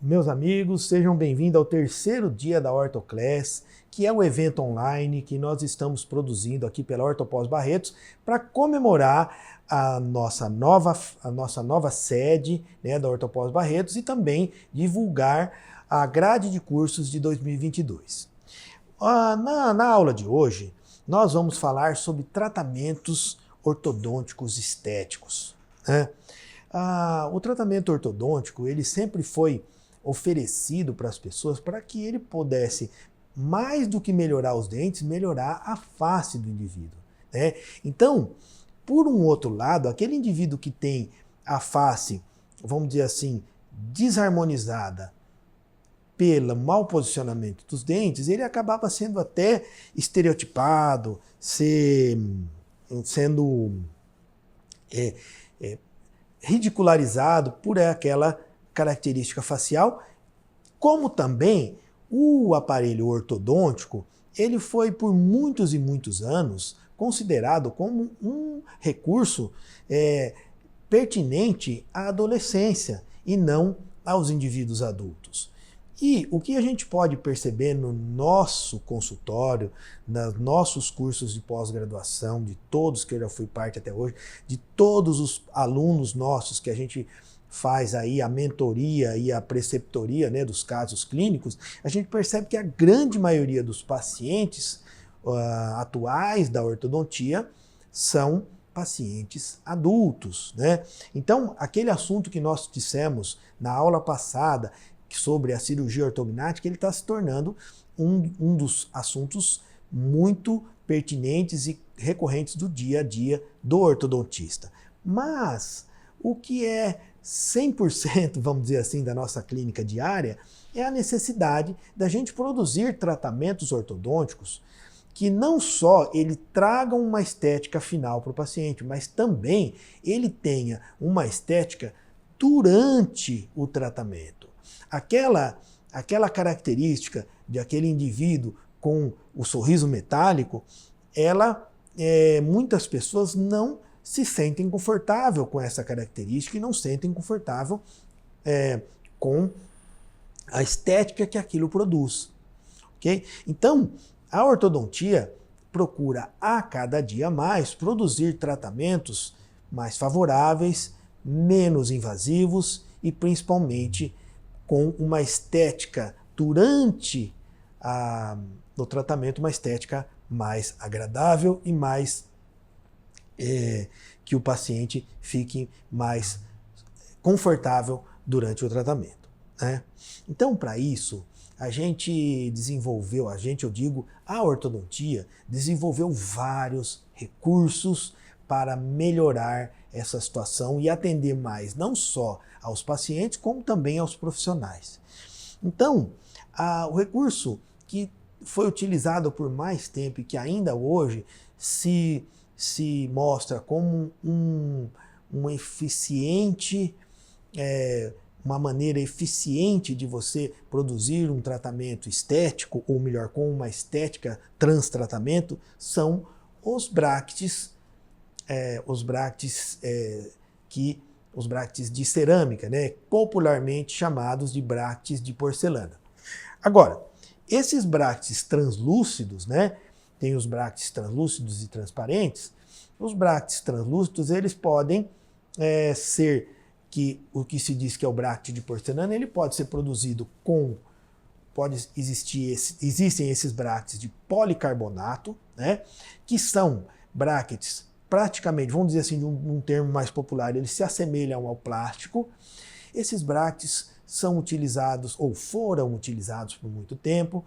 Meus amigos, sejam bem-vindos ao terceiro dia da Ortoclass, que é o evento online que nós estamos produzindo aqui pela Ortopós Barretos para comemorar a nossa nova sede, né, da Ortopós Barretos e também divulgar a grade de cursos de 2022. Na aula de hoje, nós vamos falar sobre tratamentos ortodônticos estéticos, né? O tratamento ortodôntico, ele sempre foi oferecido para as pessoas para que ele pudesse, mais do que melhorar os dentes, melhorar a face do indivíduo, né? Então, por um outro lado, aquele indivíduo que tem a face, vamos dizer assim, desarmonizada pelo mau posicionamento dos dentes, ele acabava sendo até estereotipado, sendo ridicularizado por aquela característica facial, como também o aparelho ortodôntico, ele foi por muitos e muitos anos considerado como um recurso pertinente à adolescência e não aos indivíduos adultos. E o que a gente pode perceber no nosso consultório, nos nossos cursos de pós-graduação, de todos que eu já fui parte até hoje, de todos os alunos nossos que a gente faz aí a mentoria e a preceptoria, né, dos casos clínicos, a gente percebe que a grande maioria dos pacientes atuais da ortodontia são pacientes adultos, né? Então, aquele assunto que nós dissemos na aula passada, sobre a cirurgia ortognática, ele está se tornando um dos assuntos muito pertinentes e recorrentes do dia a dia do ortodontista. Mas o que é 100%, vamos dizer assim, da nossa clínica diária é a necessidade da gente produzir tratamentos ortodônticos que não só ele tragam uma estética final para o paciente, mas também ele tenha uma estética durante o tratamento. Aquela característica de aquele indivíduo com o sorriso metálico, muitas pessoas não se sentem confortável com essa característica e não sentem confortável com a estética que aquilo produz. Okay? Então, a ortodontia procura a cada dia mais produzir tratamentos mais favoráveis, menos invasivos e principalmente com uma estética durante o tratamento, uma estética mais agradável e mais que o paciente fique mais confortável durante o tratamento, né? Então, para isso, a ortodontia desenvolveu vários recursos para melhorar essa situação e atender mais não só aos pacientes, como também aos profissionais. Então, o recurso que foi utilizado por mais tempo e que ainda hoje se mostra como uma maneira eficiente de você produzir um tratamento estético, ou melhor, com uma estética trans-tratamento, são os brackets de cerâmica, né, popularmente chamados de brackets de porcelana. Agora, esses brackets translúcidos, né, tem os brackets translúcidos e transparentes. Os brackets translúcidos, eles podem ser o que se diz que é o bracket de porcelana, ele pode ser produzido existem esses brackets de policarbonato, né, que são brackets praticamente, vamos dizer assim, num termo mais popular, eles se assemelham ao plástico. Esses brackets são utilizados, ou foram utilizados por muito tempo,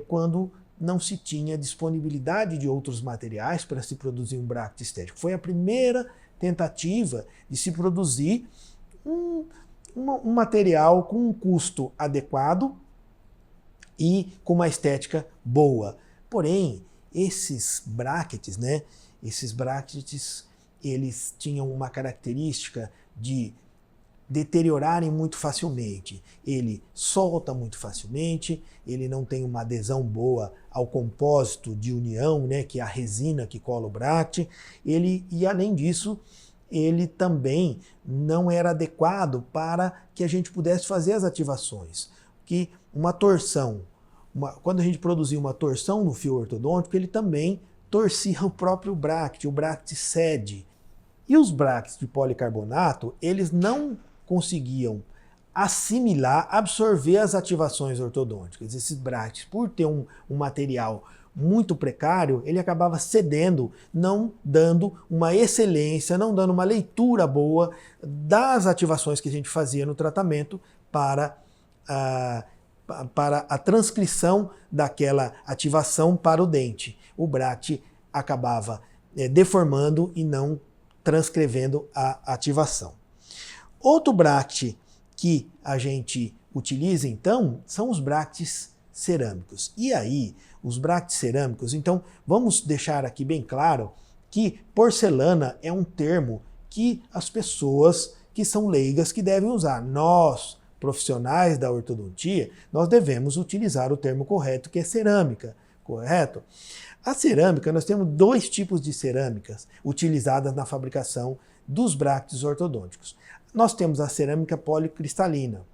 quando não se tinha disponibilidade de outros materiais para se produzir um bracket estético. Foi a primeira tentativa de se produzir um material com um custo adequado e com uma estética boa. Porém, esses brackets, eles tinham uma característica de deteriorarem muito facilmente. Ele solta muito facilmente, ele não tem uma adesão boa ao compósito de união, né, que é a resina que cola o bracket. E além disso, ele também não era adequado para que a gente pudesse fazer as ativações. Que uma torção, quando a gente produzia uma torção no fio ortodôntico, ele também torcia o próprio bracte, o bracte cede. E os bractes de policarbonato, eles não conseguiam assimilar, absorver as ativações ortodônticas. Esses bractes, por ter um material muito precário, ele acabava cedendo, não dando uma excelência, não dando uma leitura boa das ativações que a gente fazia no tratamento para a transcrição daquela ativação para o dente. O bracte acabava deformando e não transcrevendo a ativação. Outro bracte que a gente utiliza, então, são os bractes cerâmicos. E aí, os bractes cerâmicos, então, vamos deixar aqui bem claro que porcelana é um termo que as pessoas que são leigas que devem usar. Nós, profissionais da ortodontia, nós devemos utilizar o termo correto, que é cerâmica, correto? A cerâmica, nós temos dois tipos de cerâmicas utilizadas na fabricação dos bractes ortodônticos. Nós temos a cerâmica policristalina.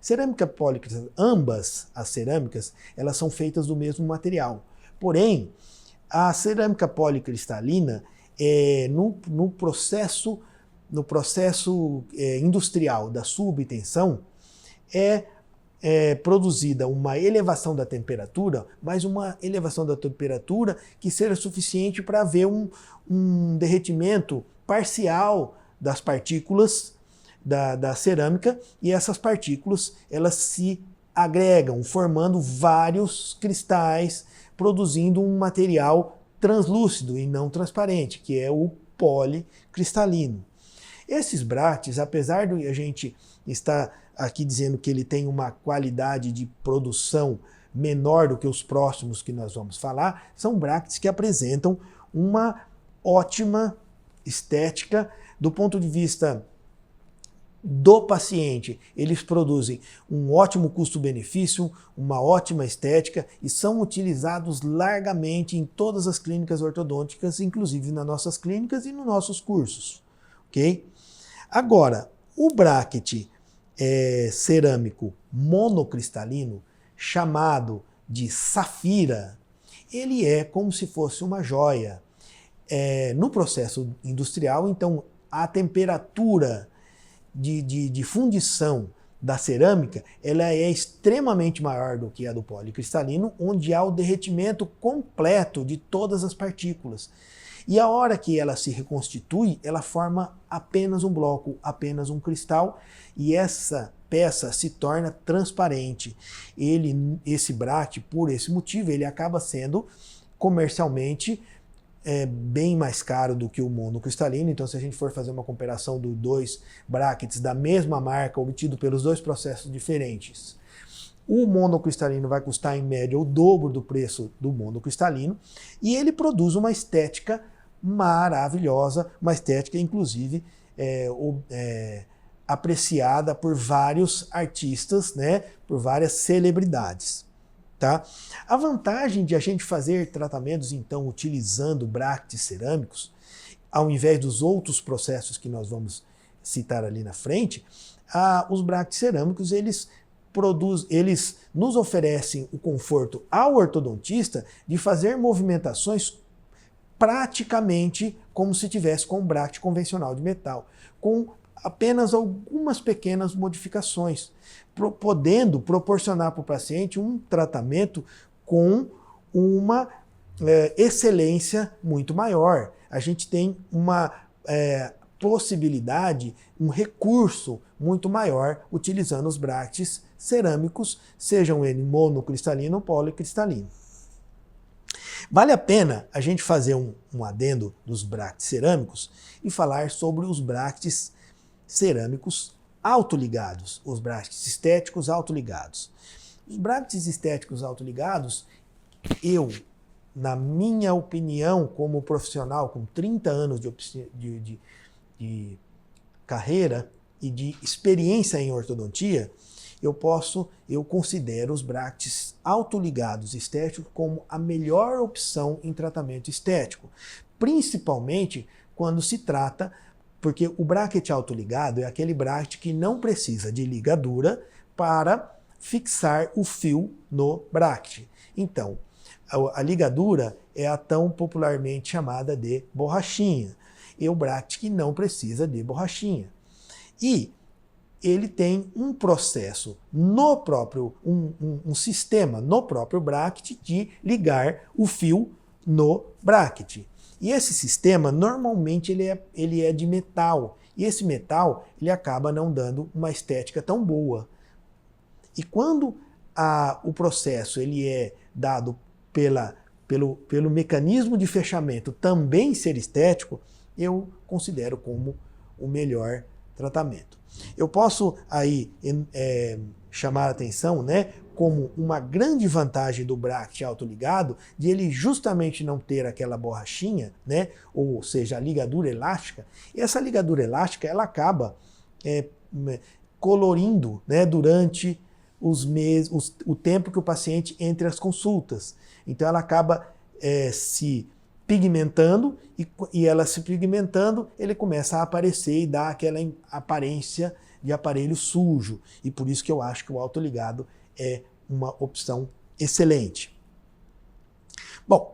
Cerâmica policristalina, ambas as cerâmicas, elas são feitas do mesmo material. Porém, a cerâmica policristalina, no processo industrial da sua obtenção, é produzida uma elevação da temperatura, mas uma elevação da temperatura que seja suficiente para haver um derretimento parcial das partículas da cerâmica, e essas partículas elas se agregam, formando vários cristais, produzindo um material translúcido e não transparente, que é o policristalino. Esses bractes, apesar de a gente estar aqui dizendo que ele tem uma qualidade de produção menor do que os próximos que nós vamos falar, são bractes que apresentam uma ótima estética do ponto de vista do paciente. Eles produzem um ótimo custo-benefício, uma ótima estética e são utilizados largamente em todas as clínicas ortodônticas, inclusive nas nossas clínicas e nos nossos cursos. Ok? Agora, o bracket cerâmico monocristalino, chamado de safira, ele é como se fosse uma joia. No processo industrial, então, a temperatura de fundição da cerâmica ela é extremamente maior do que a do policristalino, onde há o derretimento completo de todas as partículas. E a hora que ela se reconstitui, ela forma apenas um bloco, apenas um cristal, e essa peça se torna transparente. Esse bracket, por esse motivo, ele acaba sendo comercialmente bem mais caro do que o monocristalino. Então, se a gente for fazer uma comparação dos dois brackets da mesma marca, obtido pelos dois processos diferentes, o monocristalino vai custar em média o dobro do preço do monocristalino, e ele produz uma estética maravilhosa, uma estética inclusive apreciada por vários artistas, né, por várias celebridades. Tá? A vantagem de a gente fazer tratamentos, então, utilizando bractes cerâmicos, ao invés dos outros processos que nós vamos citar ali na frente, os bractes cerâmicos, eles nos oferecem o conforto ao ortodontista de fazer movimentações praticamente como se tivesse com um bracket convencional de metal, com apenas algumas pequenas modificações, podendo proporcionar para o paciente um tratamento com uma excelência muito maior. A gente tem uma possibilidade, um recurso muito maior utilizando os brackets cerâmicos, sejam eles monocristalino ou policristalino. Vale a pena a gente fazer um adendo dos brackets cerâmicos e falar sobre os brackets cerâmicos autoligados, os brackets estéticos autoligados. Os brackets estéticos autoligados, na minha opinião, como profissional com 30 anos de carreira e de experiência em ortodontia, eu considero os brackets autoligados estéticos como a melhor opção em tratamento estético, principalmente quando se trata Porque o bracket autoligado é aquele bracket que não precisa de ligadura para fixar o fio no bracket. Então, a ligadura é a tão popularmente chamada de borrachinha. E o bracket que não precisa de borrachinha. E ele tem um processo no próprio, um sistema no próprio bracket de ligar o fio no bracket. E esse sistema, normalmente, ele é de metal. E esse metal, ele acaba não dando uma estética tão boa. E quando o processo ele é dado pelo mecanismo de fechamento também ser estético, eu considero como o melhor tratamento. Eu posso aí chamar a atenção, né, como uma grande vantagem do bracket autoligado, de ele justamente não ter aquela borrachinha, né, ou seja, a ligadura elástica. E essa ligadura elástica ela acaba colorindo, né, durante os meses, o tempo que o paciente entre as consultas. Então ela acaba se pigmentando e ela se pigmentando, ele começa a aparecer e dá aquela aparência de aparelho sujo. E por isso que eu acho que o autoligado é uma opção excelente. Bom,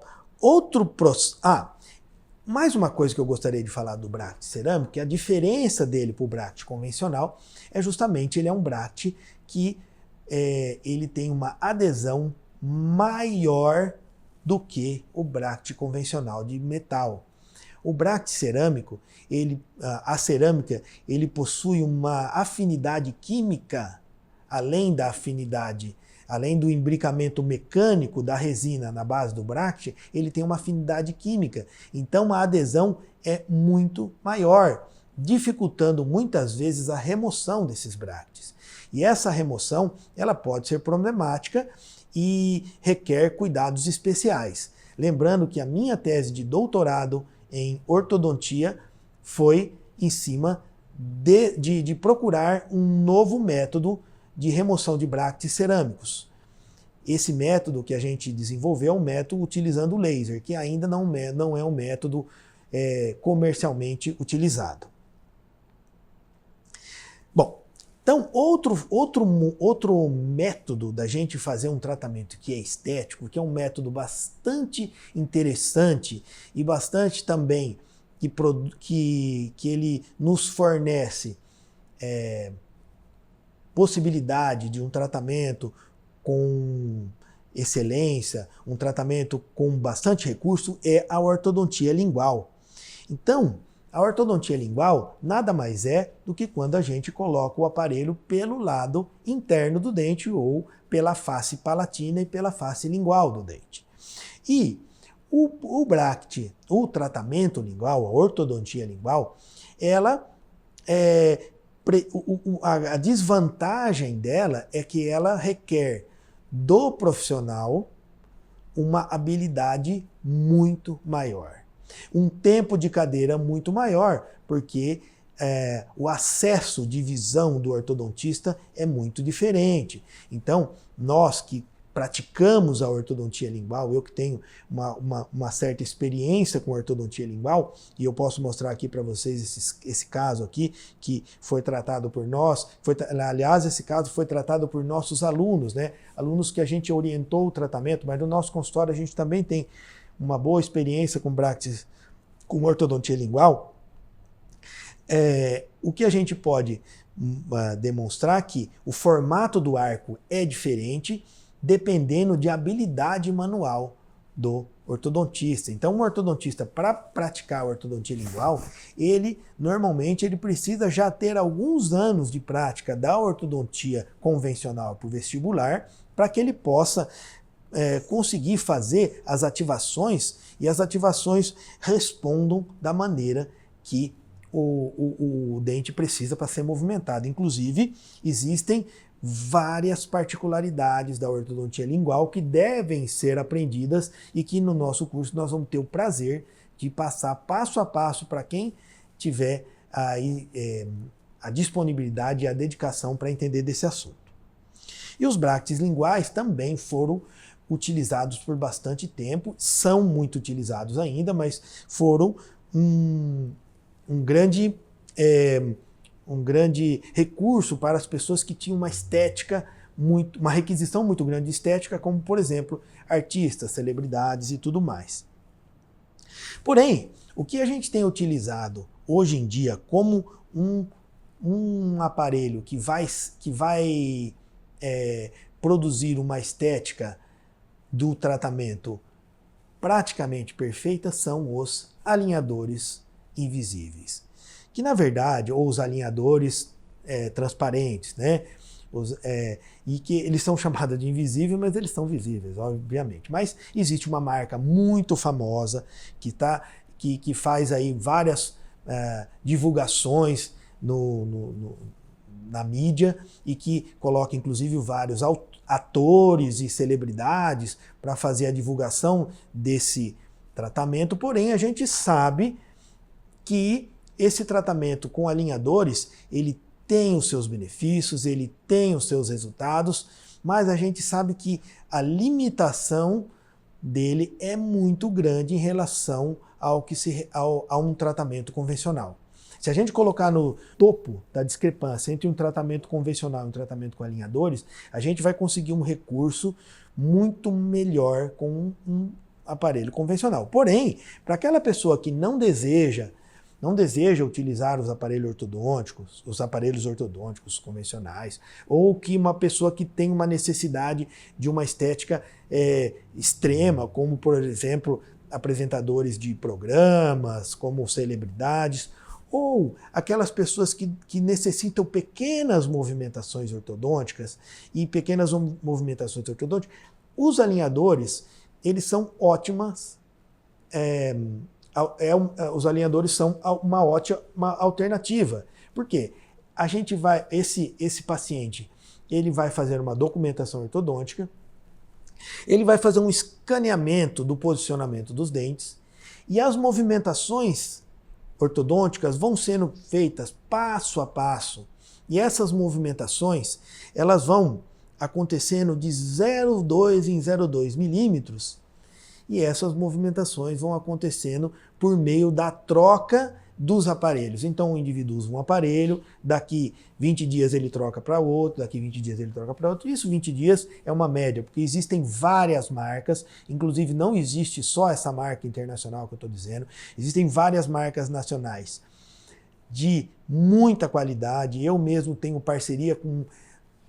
mais uma coisa que eu gostaria de falar do bracket cerâmico, que a diferença dele para o bracket convencional é justamente ele é um bracket que ele tem uma adesão maior do que o bracket convencional de metal. O bracket cerâmico, a cerâmica, ele possui uma afinidade química, além do imbricamento mecânico da resina na base do bracket, ele tem uma afinidade química. Então a adesão é muito maior, dificultando muitas vezes a remoção desses brackets. E essa remoção, ela pode ser problemática e requer cuidados especiais. Lembrando que a minha tese de doutorado em ortodontia foi em cima de procurar um novo método de remoção de brackets cerâmicos. Esse método que a gente desenvolveu é um método utilizando laser, que ainda não é um método comercialmente utilizado. Bom, então outro método da gente fazer um tratamento que é estético, que é um método bastante interessante e bastante também que ele nos fornece possibilidade de um tratamento com excelência, um tratamento com bastante recurso, é a ortodontia lingual. Então, a ortodontia lingual nada mais é do que quando a gente coloca o aparelho pelo lado interno do dente ou pela face palatina e pela face lingual do dente. E o bracket, o tratamento lingual, a ortodontia lingual, a desvantagem dela é que ela requer do profissional uma habilidade muito maior. Um tempo de cadeira muito maior, porque o acesso de visão do ortodontista é muito diferente. Então, nós que praticamos a ortodontia lingual, eu que tenho uma certa experiência com ortodontia lingual, e eu posso mostrar aqui para vocês esse caso aqui, que foi tratado por nós, aliás, esse caso foi tratado por nossos alunos, né? Alunos que a gente orientou o tratamento, mas no nosso consultório a gente também tem uma boa experiência com brackets, com ortodontia lingual. O que a gente pode demonstrar que o formato do arco é diferente, dependendo de habilidade manual do ortodontista. Então, um ortodontista, para praticar a ortodontia lingual, normalmente ele precisa já ter alguns anos de prática da ortodontia convencional para o vestibular, para que ele possa conseguir fazer as ativações e as ativações respondam da maneira que o dente precisa para ser movimentado. Inclusive, existem várias particularidades da ortodontia lingual que devem ser aprendidas e que no nosso curso nós vamos ter o prazer de passar passo a passo para quem tiver aí a disponibilidade e a dedicação para entender desse assunto. E os brackets linguais também foram utilizados por bastante tempo, são muito utilizados ainda, mas foram um grande um grande recurso para as pessoas que tinham uma estética uma requisição muito grande de estética, como, por exemplo, artistas, celebridades e tudo mais. Porém, o que a gente tem utilizado hoje em dia como um aparelho que vai produzir uma estética do tratamento praticamente perfeita são os alinhadores invisíveis. Que, na verdade, ou os alinhadores transparentes, né? E que eles são chamados de invisível, mas eles são visíveis, obviamente. Mas existe uma marca muito famosa que faz aí várias divulgações na mídia e que coloca inclusive vários atores e celebridades para fazer a divulgação desse tratamento. Porém, a gente sabe que esse tratamento com alinhadores, ele tem os seus benefícios, ele tem os seus resultados, mas a gente sabe que a limitação dele é muito grande em relação a um tratamento convencional. Se a gente colocar no topo da discrepância entre um tratamento convencional e um tratamento com alinhadores, a gente vai conseguir um recurso muito melhor com um aparelho convencional. Porém, para aquela pessoa que não deseja utilizar os aparelhos ortodônticos convencionais, ou que uma pessoa que tem uma necessidade de uma estética extrema, como, por exemplo, apresentadores de programas, como celebridades, ou aquelas pessoas que necessitam pequenas movimentações ortodônticas, os alinhadores, eles são ótimas, os alinhadores são uma ótima alternativa. Por quê? Esse paciente, ele vai fazer uma documentação ortodôntica, ele vai fazer um escaneamento do posicionamento dos dentes e as movimentações ortodônticas vão sendo feitas passo a passo. E essas movimentações, elas vão acontecendo de 0,2 em 0,2 milímetros. E essas movimentações vão acontecendo por meio da troca dos aparelhos. Então o indivíduo usa um aparelho, daqui 20 dias ele troca para outro, daqui 20 dias ele troca para outro. Isso 20 dias é uma média, porque existem várias marcas, inclusive não existe só essa marca internacional que eu estou dizendo, existem várias marcas nacionais de muita qualidade. Eu mesmo tenho parceria com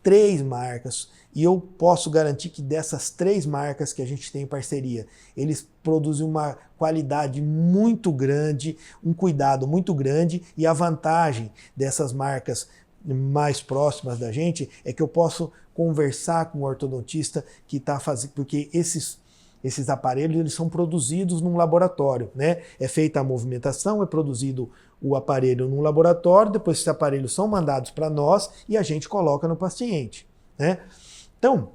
3 marcas e eu posso garantir que dessas 3 marcas que a gente tem em parceria, eles produzem uma qualidade muito grande, um cuidado muito grande, e a vantagem dessas marcas mais próximas da gente é que eu posso conversar com o ortodontista que está fazendo, porque esses aparelhos eles são produzidos num laboratório, né? É feita a movimentação, é produzido o aparelho num laboratório, depois esses aparelhos são mandados para nós e a gente coloca no paciente, né? Então,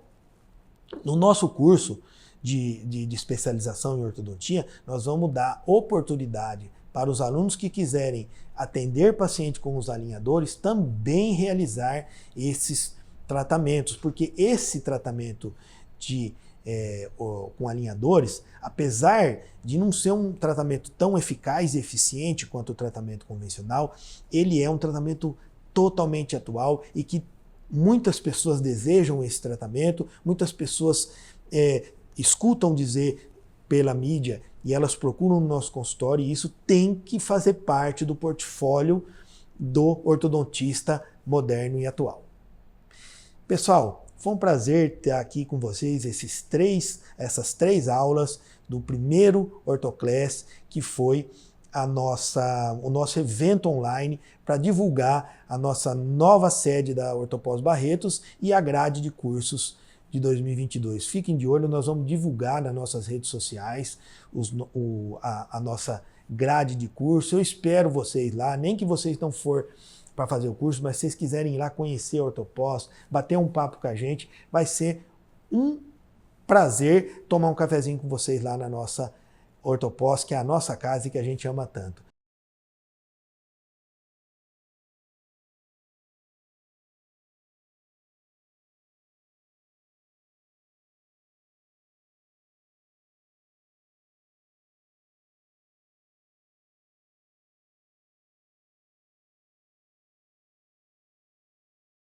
no nosso curso de especialização em ortodontia, nós vamos dar oportunidade para os alunos que quiserem atender paciente com os alinhadores também realizar esses tratamentos, porque esse tratamento com alinhadores, apesar de não ser um tratamento tão eficaz e eficiente quanto o tratamento convencional, ele é um tratamento totalmente atual e que muitas pessoas desejam esse tratamento, muitas pessoas escutam dizer pela mídia e elas procuram no nosso consultório, e isso tem que fazer parte do portfólio do ortodontista moderno e atual. Pessoal, foi um prazer ter aqui com vocês essas 3 aulas do primeiro Ortoclass, que foi o nosso evento online para divulgar a nossa nova sede da Ortopós Barretos e a grade de cursos de 2022. Fiquem de olho, nós vamos divulgar nas nossas redes sociais a nossa grade de curso. Eu espero vocês lá, nem que vocês não for para fazer o curso, mas se vocês quiserem ir lá conhecer a Ortopós, bater um papo com a gente, vai ser um prazer tomar um cafezinho com vocês lá na nossa Ortopós, que é a nossa casa e que a gente ama tanto.